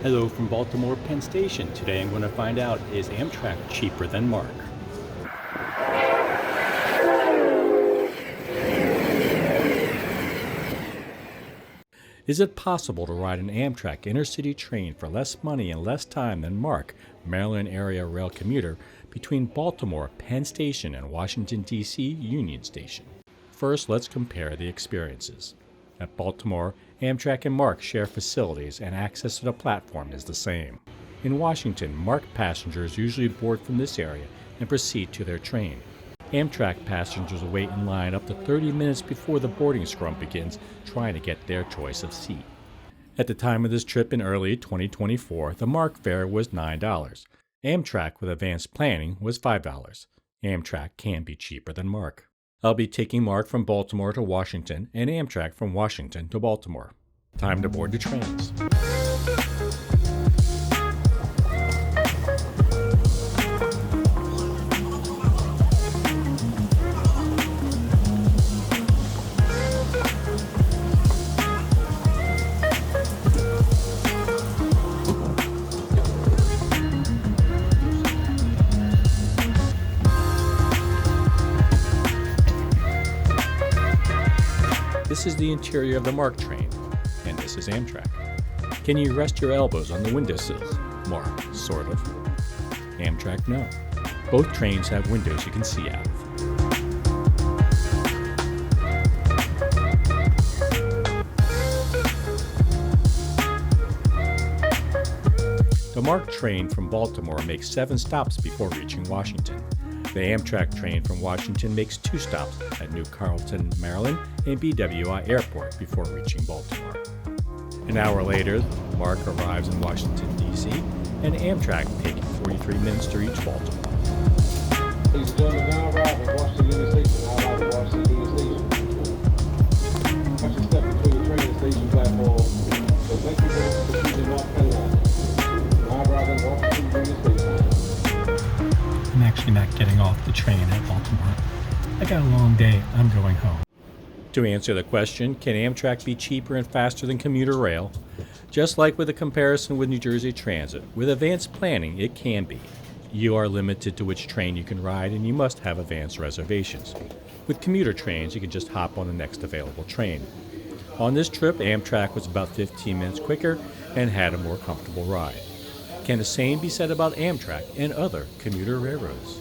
Hello from Baltimore Penn Station. Today I'm going to find out, is Amtrak cheaper than MARC? Is it possible to ride an Amtrak intercity train for less money and less time than MARC, Maryland Area Rail Commuter, between Baltimore Penn Station and Washington, D.C. Union Station? First, let's compare the experiences. At Baltimore, Amtrak and MARC share facilities and access to the platform is the same. In Washington, MARC passengers usually board from this area and proceed to their train. Amtrak passengers wait in line up to 30 minutes before the boarding scrum begins, trying to get their choice of seat. At the time of this trip in early 2024, the MARC fare was $9. Amtrak with advanced planning was $5. Amtrak can be cheaper than MARC. I'll be taking MARC from Baltimore to Washington and Amtrak from Washington to Baltimore. Time to board the trains. This is the interior of the MARC train, and this is Amtrak. Can you rest your elbows on the windowsills? MARC, sort of. Amtrak, no. Both trains have windows you can see out of. The MARC train from Baltimore makes 7 stops before reaching Washington. The Amtrak train from Washington makes 2 stops at New Carlton, Maryland, and BWI Airport before reaching Baltimore. An hour later, MARC arrives in Washington, D.C., and Amtrak taking 43 minutes to reach Baltimore. Ladies and gentlemen, now arrive at Washington Union Station. Now arrive at Washington Union Station. Watch your step between the train and station platform. So thank you for choosing North Carolina. Now arrive at Washington Union Station. I'm actually not getting off the train at Baltimore. I got a long day. I'm going home. To answer the question, can Amtrak be cheaper and faster than commuter rail? Just like with a comparison with New Jersey Transit, with advanced planning, it can be. You are limited to which train you can ride, and you must have advanced reservations. With commuter trains, you can just hop on the next available train. On this trip, Amtrak was about 15 minutes quicker and had a more comfortable ride. Can the same be said about Amtrak and other commuter railroads?